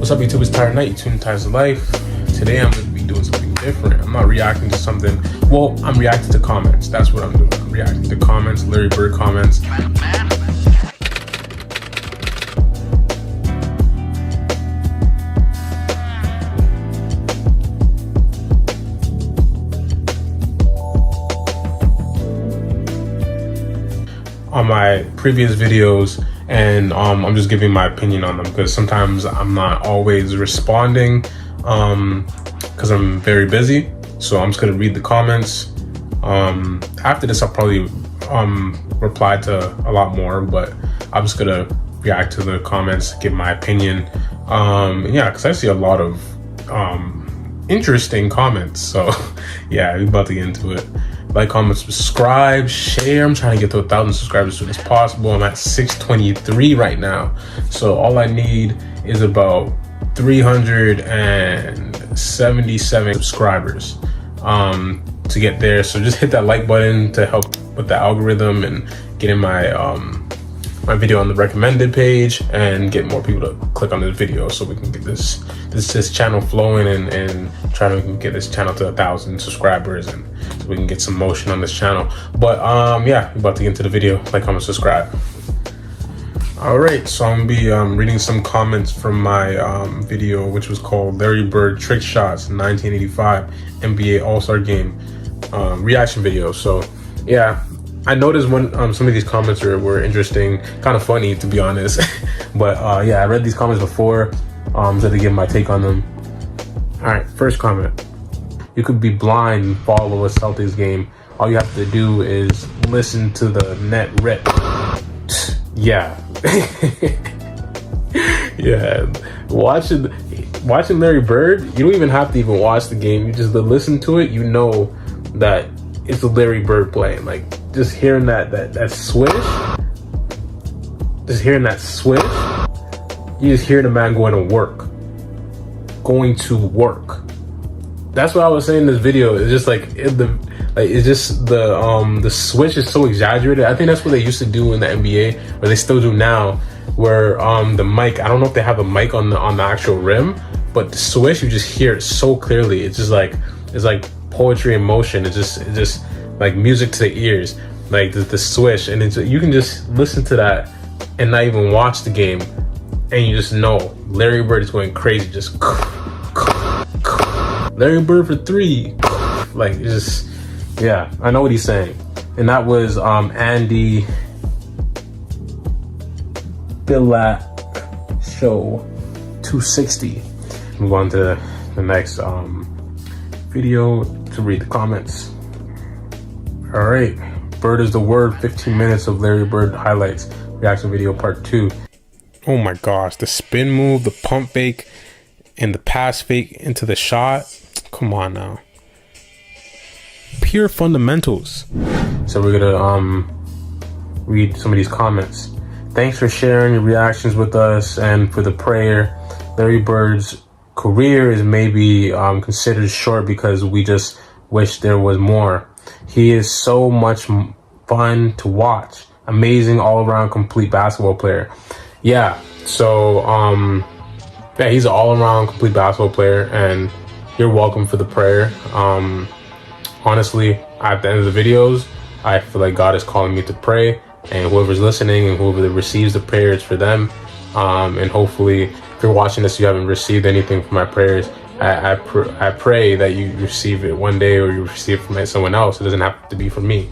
What's up, YouTube? It's Tyler Knight. You tuned in Tyler's Life. Today I'm going to be doing something different. I'm not reacting to something. Well, I'm reacting to comments. That's what I'm doing. I'm reacting to comments, Larry Bird comments. On my previous videos, and I'm just giving my opinion on them because sometimes I'm not always responding because I'm very busy. So I'm just gonna read the comments. After this, I'll probably reply to a lot more, but I'm just gonna react to the comments, give my opinion. Yeah, because I see a lot of interesting comments. So yeah, we're about to get into it. Like, comment, subscribe, share. I'm trying to get to 1,000 subscribers as soon as possible. I'm at 623 right now. So all I need is about 377 subscribers to get there. So just hit that like button to help with the algorithm and getting my my video on the recommended page and get more people to click on this video so we can get this channel flowing and try to get this channel to 1,000 subscribers and so we can get some motion on this channel. But yeah, we're about to get into the video. Like, comment, subscribe. All right, so I'm gonna be reading some comments from my video, which was called Larry Bird Trick Shots 1985 NBA All-Star Game reaction video. So yeah, I noticed when some of these comments were interesting, kind of funny to be honest. But yeah, I read these comments before, so to give my take on them. All right, first comment. You could be blind and follow a Celtics game. All you have to do is listen to the net rip. Yeah. Yeah. Watching Larry Bird, you don't even have to even watch the game. You just listen to it, you know that it's a Larry Bird playing. Like, just hearing that swish, you just hear the man going to work. That's what I was saying in this video. It's just like the switch is so exaggerated. I think that's what they used to do in the NBA, or they still do now, where the mic, I don't know if they have a mic on the actual rim, but the swish, you just hear it so clearly. It's just like, it's like poetry in motion. It's just like music to the ears, like the swish, and you can just listen to that and not even watch the game, and you just know Larry Bird is going crazy. Just Larry Bird for three, like, it's just, yeah, I know what he's saying. And that was Andy Bilak Show 260. Move on to the next video to read the comments. All right, Bird is the word. 15 minutes of Larry Bird highlights reaction video part 2. Oh my gosh, the spin move, the pump fake, and the pass fake into the shot. Come on now. Pure fundamentals. So we're gonna read some of these comments. Thanks for sharing your reactions with us and for the prayer. Larry Bird's career is maybe considered short because we just wish there was more. He is so much fun to watch. Amazing all-around complete basketball player. Yeah, so yeah, he's an all-around complete basketball player, and you're welcome for the prayer. Honestly, at the end of the videos, I feel like God is calling me to pray, and whoever's listening and whoever receives the prayers for them, and hopefully if you're watching this, you haven't received anything from my prayers, I pray that you receive it one day, or you receive it from someone else. It doesn't have to be from me.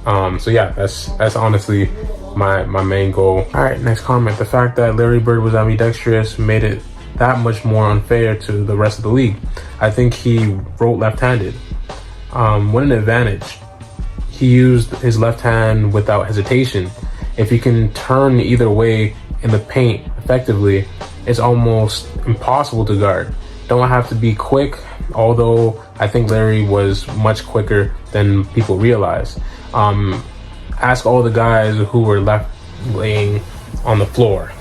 So yeah, that's honestly my main goal. All right, next comment. The fact that Larry Bird was ambidextrous made it that much more unfair to the rest of the league. I think he wrote left-handed. What an advantage. He used his left hand without hesitation. If you can turn either way in the paint effectively, it's almost impossible to guard. Don't have to be quick, although I think Larry was much quicker than people realize. Ask all the guys who were left laying on the floor.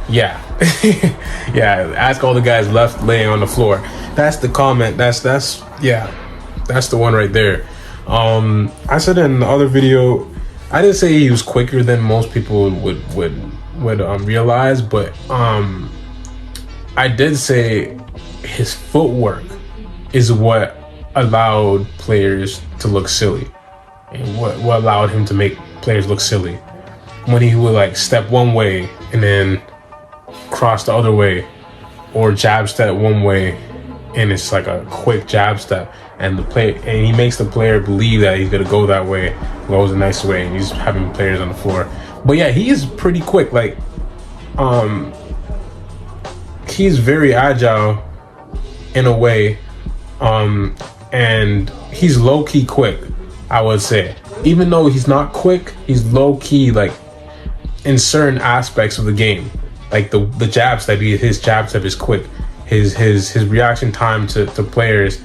Yeah. Yeah, ask all the guys left laying on the floor. That's the comment. That's yeah, that's the one right there. I said in the other video, I didn't say he was quicker than most people would realize, but I did say his footwork is what allowed players to look silly, and what allowed him to make players look silly. When he would like step one way and then cross the other way, or jab step one way and it's like a quick jab step, and he makes the player believe that he's gonna go that way, goes a nice way, and he's having players on the floor. But yeah, he is pretty quick. Like, he's very agile in a way, and he's low-key quick, I would say. Even though he's not quick, he's low-key, like, in certain aspects of the game. Like the jab step, his jab step is quick. His reaction time to players,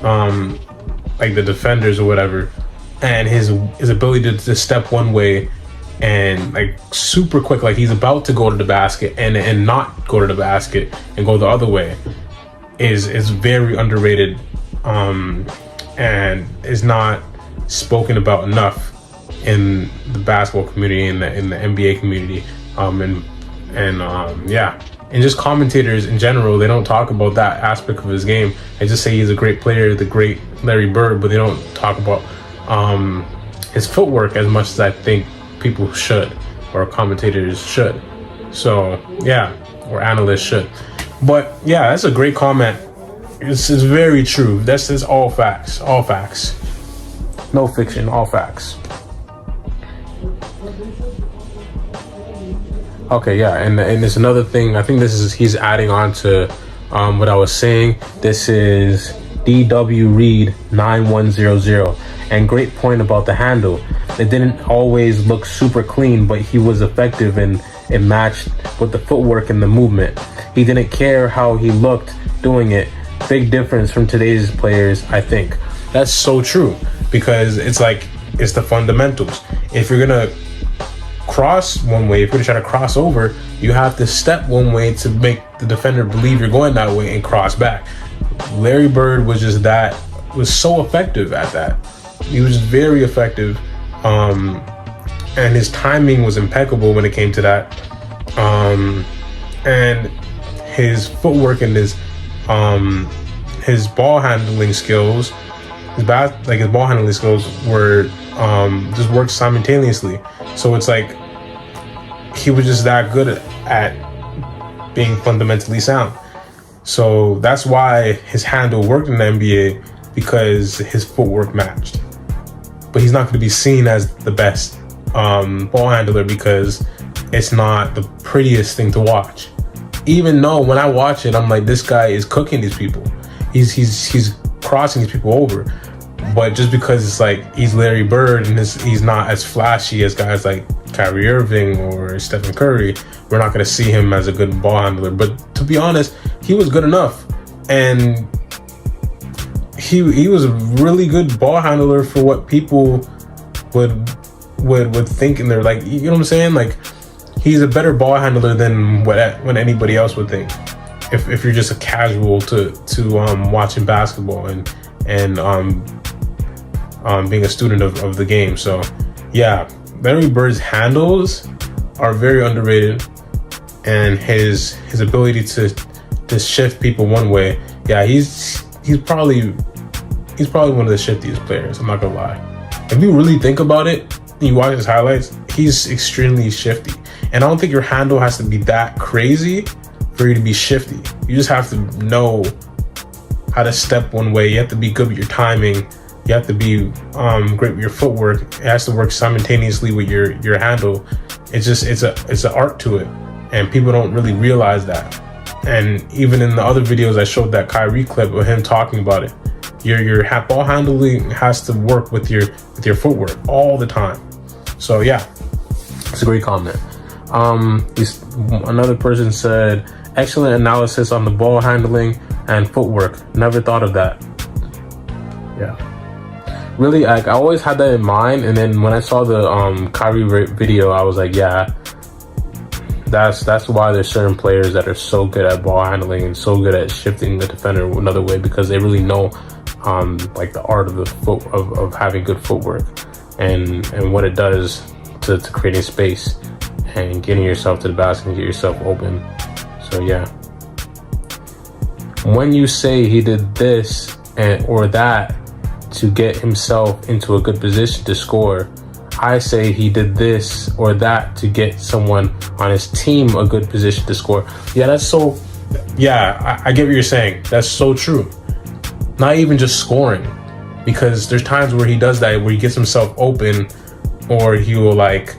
like the defenders or whatever, and his ability to step one way and like super quick, like he's about to go to the basket and not go to the basket and go the other way, is very underrated, and is not spoken about enough in the basketball community, in the NBA community, and just commentators in general. They don't talk about that aspect of his game. They just say he's a great player, the great Larry Bird, but they don't talk about his footwork as much as I think people should, or commentators should. So yeah, or analysts should. But yeah, that's a great comment. It's very true. That's just all facts. All facts. No fiction, all facts. Okay, yeah, and there's another thing. I think he's adding on to what I was saying. This is DW Reed 9100, and great point about the handle. It didn't always look super clean, but he was effective, and it matched with the footwork and the movement. He didn't care how he looked doing it. Big difference from today's players, I think. That's so true, because it's the fundamentals. If you're gonna cross one way, if you're gonna try to cross over, you have to step one way to make the defender believe you're going that way and cross back. Larry Bird was so effective at that. He was very effective, and his timing was impeccable when it came to that, and his footwork and his ball handling skills, his ball handling skills were just worked simultaneously. So it's like he was just that good at being fundamentally sound. So that's why his handle worked in the NBA, because his footwork matched. But he's not going to be seen as the best ball handler, because it's not the prettiest thing to watch. Even though when I watch it, I'm like, this guy is cooking these people. He's crossing these people over. But just because it's like he's Larry Bird and he's not as flashy as guys like Kyrie Irving or Stephen Curry, we're not going to see him as a good ball handler. But to be honest, he was good enough, and he was a really good ball handler for what people would think, and they're like, you know what I'm saying? Like, he's a better ball handler than what anybody else would think. If you're just a casual to watching basketball and being a student of the game. So yeah, Larry Bird's handles are very underrated, and his ability to shift people one way. Yeah, he's probably one of the shiftiest players. I'm not gonna lie. If you really think about it, and you watch his highlights, he's extremely shifty. And I don't think your handle has to be that crazy for you to be shifty. You just have to know how to step one way. You have to be good with your timing. You have to be great with your footwork. It has to work simultaneously with your handle. It's an art to it, and people don't really realize that. And even in the other videos, I showed that Kyrie clip of him talking about it. Your ball handling has to work with your footwork all the time. So yeah, it's a great comment. Another person said, excellent analysis on the ball handling and footwork. Never thought of that. Yeah. Really, I always had that in mind, and then when I saw the Kyrie video, I was like, yeah, that's why there's certain players that are so good at ball handling and so good at shifting the defender another way, because they really know like the art of of having good footwork and what it does to creating space and getting yourself to the basket and get yourself open. So yeah, When you say he did this or that to get himself into a good position to score, I say he did this or that to get someone on his team a good position to score. Yeah, that's so... Yeah, I get what you're saying. That's so true. Not even just scoring, because there's times where he does that, where he gets himself open, or he will like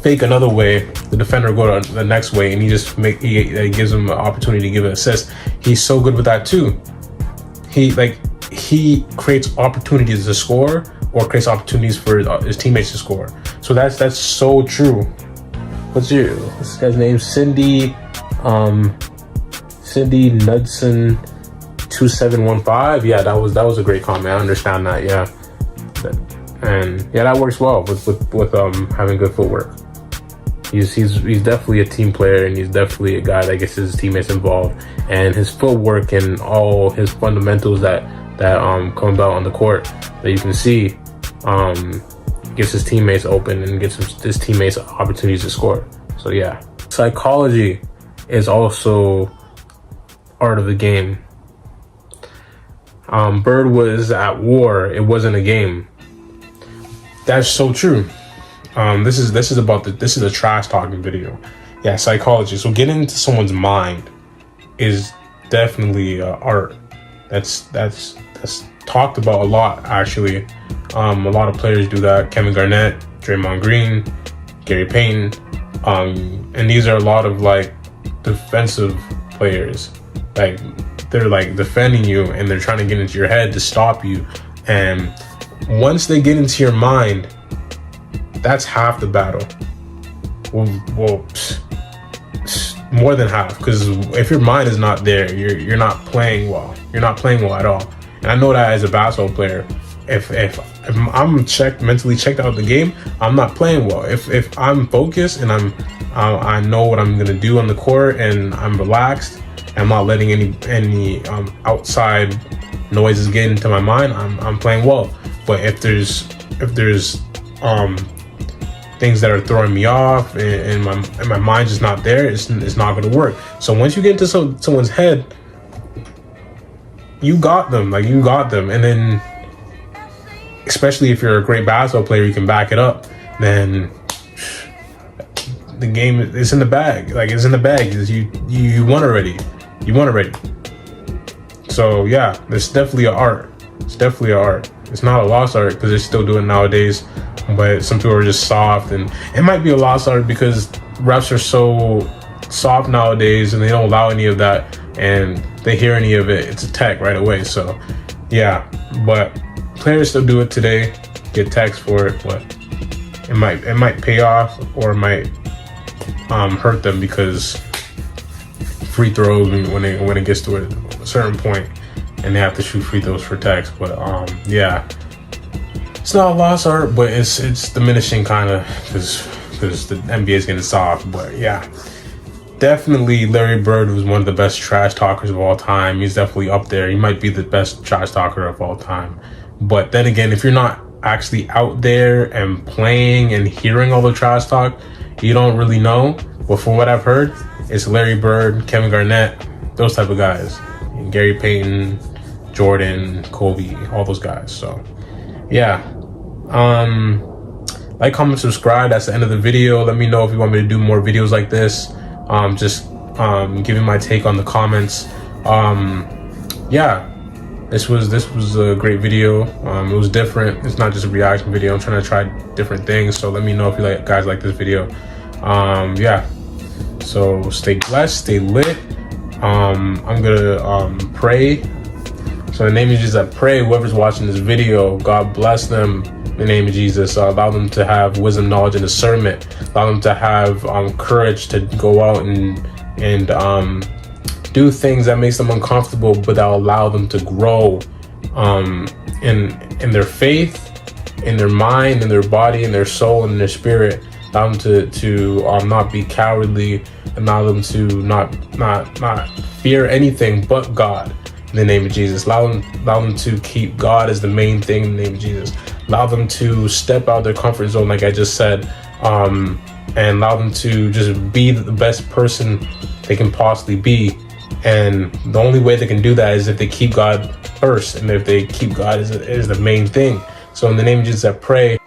fake another way, the defender will go to the next way, and he gives him an opportunity to give an assist. He's so good with that too. He creates opportunities to score, or creates opportunities for his teammates to score. So that's so true. What's this guy's name? Cindy Knudsen 2715. Yeah, that was a great comment. I understand that. Yeah, and yeah, that works well with having good footwork. He's definitely a team player, and he's definitely a guy that gets his teammates involved, and his footwork and all his fundamentals that come about on the court that you can see gets his teammates open and gets his teammates opportunities to score. So yeah, psychology is also art of the game. Bird was at war. It wasn't a game. That's so true. This is a trash talking video. Yeah, psychology. So getting into someone's mind is definitely art. That's talked about a lot, actually. A lot of players do that. Kevin Garnett, Draymond Green, Gary Payton, and these are a lot of like defensive players. Like they're like defending you, and they're trying to get into your head to stop you. And once they get into your mind, that's half the battle. Well, more than half, because if your mind is not there, you're not playing well. You're not playing well at all. And I know that as a basketball player, if I'm mentally checked out of the game, I'm not playing well. If I'm focused and I know what I'm gonna do on the court, and I'm relaxed, and I'm not letting any outside noises get into my mind, I'm playing well. But if there's things that are throwing me off, and my mind's just not there, it's not going to work. So once you get into someone's head, you got them. And then, especially if you're a great basketball player, you can back it up, then the game is in the bag. It's in the bag. You won already. So yeah, it's definitely an art. It's not a lost art, because they're still doing it nowadays. But some people are just soft, and it might be a lost art because refs are so soft nowadays, and they don't allow any of that, and they hear any of it, it's a tech right away. So yeah, but players still do it today, get techs for it, but it might pay off, or it might hurt them, because free throws, when it gets to a certain point and they have to shoot free throws for techs. But yeah, it's not a lost art, but it's diminishing kind of, because the NBA is getting soft. But yeah, definitely Larry Bird was one of the best trash talkers of all time. He's definitely up there. He might be the best trash talker of all time. But then again, if you're not actually out there and playing and hearing all the trash talk, you don't really know. But from what I've heard, it's Larry Bird, Kevin Garnett, those type of guys, and Gary Payton, Jordan, Kobe, all those guys. So yeah, like, comment, subscribe. That's the end of the video. Let me know if you want me to do more videos like this. Just giving my take on the comments. Yeah, this was a great video. It was different. It's not just a reaction video. I'm trying to try different things. So let me know if you guys like this video. Yeah, so stay blessed, stay lit. I'm gonna pray. So in the name of Jesus, I pray whoever's watching this video, God bless them. In the name of Jesus, allow them to have wisdom, knowledge, and discernment. Allow them to have courage to go out and do things that makes them uncomfortable, but that will allow them to grow in their faith, in their mind, in their body, in their soul, and in their spirit. Allow them to not be cowardly. Allow them to not fear anything but God. In the name of Jesus, allow them to keep God as the main thing. In the name of Jesus, allow them to step out their comfort zone, like I just said, and allow them to just be the best person they can possibly be, And the only way they can do that is if they keep God first, and if they keep God as the main thing. So in the name of Jesus, I pray